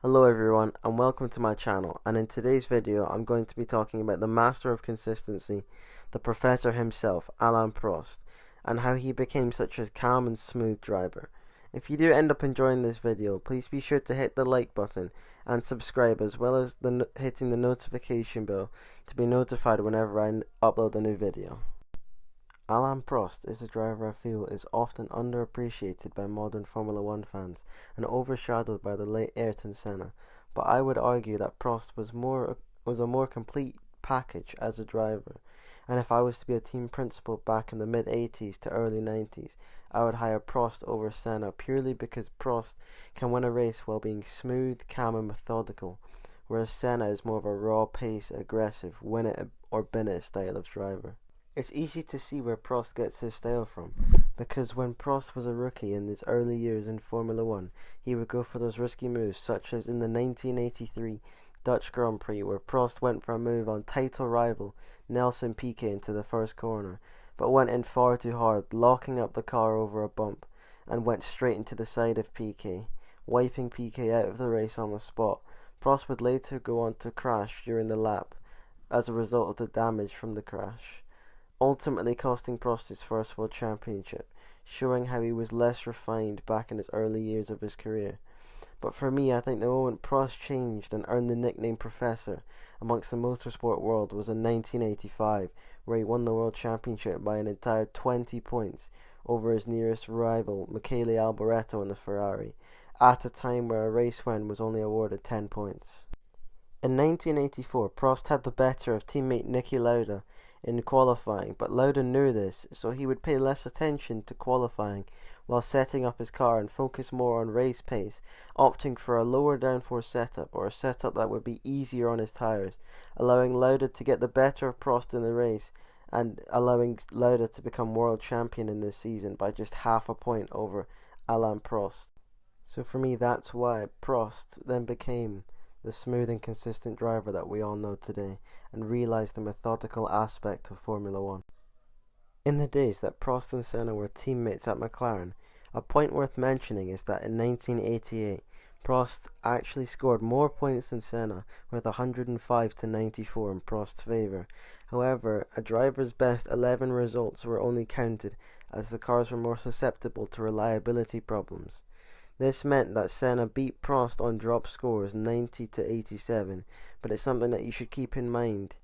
Hello everyone and welcome to my channel, and in today's video I'm going to be talking about the master of consistency, the professor himself, Alain Prost, and how he became such a calm and smooth driver. If you do end up enjoying this video, please be sure to hit the like button and subscribe, as well as hitting the notification bell to be notified whenever I upload a new video. Alain Prost is a driver I feel is often underappreciated by modern Formula 1 fans and overshadowed by the late Ayrton Senna, but I would argue that Prost was a more complete package as a driver, and if I was to be a team principal back in the mid-80s to early 90s, I would hire Prost over Senna purely because Prost can win a race while being smooth, calm and methodical, whereas Senna is more of a raw pace, aggressive, win it or bin it style of driver. It's easy to see where Prost gets his style from, because when Prost was a rookie in his early years in Formula 1, he would go for those risky moves, such as in the 1983 Dutch Grand Prix, where Prost went for a move on title rival Nelson Piquet into the first corner, but went in far too hard, locking up the car over a bump, and went straight into the side of Piquet, wiping Piquet out of the race on the spot. Prost would later go on to crash during the lap as a result of the damage from the crash, ultimately costing Prost his first world championship, showing how he was less refined back in his early years of his career. But for me, I think the moment Prost changed and earned the nickname Professor amongst the motorsport world was in 1985, where he won the world championship by an entire 20 points over his nearest rival, Michele Alboreto in the Ferrari, at a time where a race win was only awarded 10 points. In 1984, Prost had the better of teammate Niki Lauda in qualifying, but Lauda knew this, so he would pay less attention to qualifying while setting up his car and focus more on race pace, opting for a lower downforce setup, or a setup that would be easier on his tyres, allowing Lauda to get the better of Prost in the race and allowing Lauda to become world champion in this season by just half a point over Alain Prost. So for me, that's why Prost then became the smooth and consistent driver that we all know today, and realised the methodical aspect of Formula 1. In the days that Prost and Senna were teammates at McLaren, a point worth mentioning is that in 1988, Prost actually scored more points than Senna, with 105 to 94 in Prost's favour. However, a driver's best 11 results were only counted as the cars were more susceptible to reliability problems. This meant that Senna beat Prost on drop scores 90 to 87, but it's something that you should keep in mind.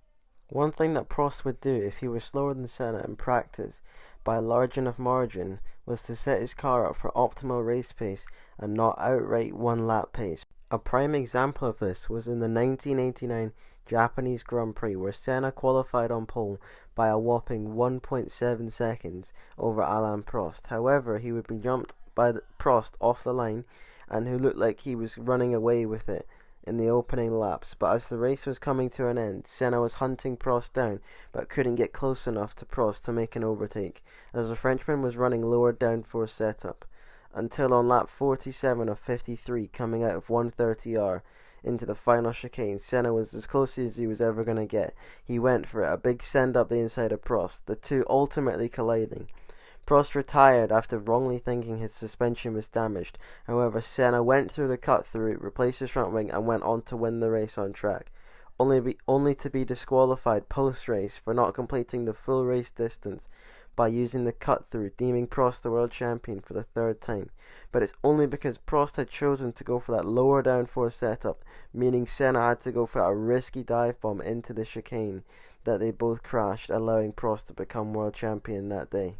One thing that Prost would do if he was slower than Senna in practice by a large enough margin was to set his car up for optimal race pace and not outright one-lap pace. A prime example of this was in the 1989 Japanese Grand Prix, where Senna qualified on pole by a whopping 1.7 seconds over Alain Prost. However, he would be jumped by Prost off the line, and who looked like he was running away with it in the opening laps, but as the race was coming to an end, Senna was hunting Prost down but couldn't get close enough to Prost to make an overtake, as the Frenchman was running lower downforce setup, until on lap 47 of 53, coming out of 130R into the final chicane, Senna was as close as he was ever going to get. He went for it, a big send up the inside of Prost, the two ultimately colliding. Prost retired after wrongly thinking his suspension was damaged. However, Senna went through the cut-through, replaced his front wing and went on to win the race on track, only to be disqualified post-race for not completing the full race distance by using the cut-through, deeming Prost the world champion for the third time. But it's only because Prost had chosen to go for that lower downforce setup, meaning Senna had to go for a risky dive bomb into the chicane, that they both crashed, allowing Prost to become world champion that day.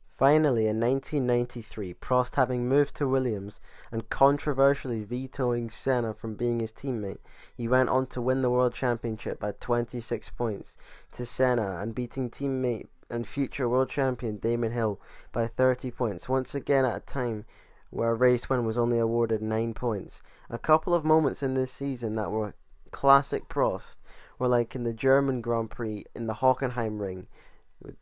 Finally, in 1993, Prost, having moved to Williams and controversially vetoing Senna from being his teammate, he went on to win the world championship by 26 points to Senna, and beating teammate and future world champion Damon Hill by 30 points, once again at a time where a race win was only awarded 9 points. A couple of moments in this season that were classic Prost were like in the German Grand Prix in the Hockenheim ring.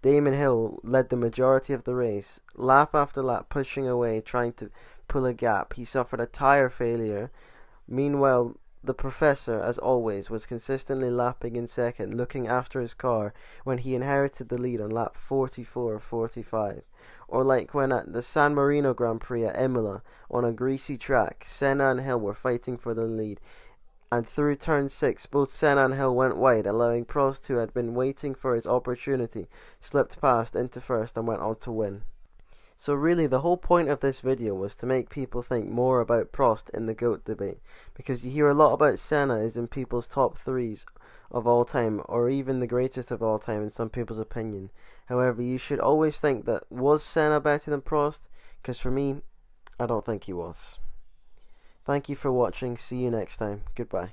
Damon Hill led the majority of the race, lap after lap, pushing away, trying to pull a gap. He suffered a tyre failure. Meanwhile, the Professor, as always, was consistently lapping in second, looking after his car, when he inherited the lead on lap 44 of 45. Or like when at the San Marino Grand Prix at Imola, on a greasy track, Senna and Hill were fighting for the lead, and through turn 6 both Senna and Hill went wide, allowing Prost, who had been waiting for his opportunity, slipped past into first and went on to win. So really the whole point of this video was to make people think more about Prost in the GOAT debate, because you hear a lot about Senna is in people's top 3s of all time, or even the greatest of all time in some people's opinion. However, you should always think that, was Senna better than Prost? Because for me, I don't think he was. Thank you for watching. See you next time. Goodbye.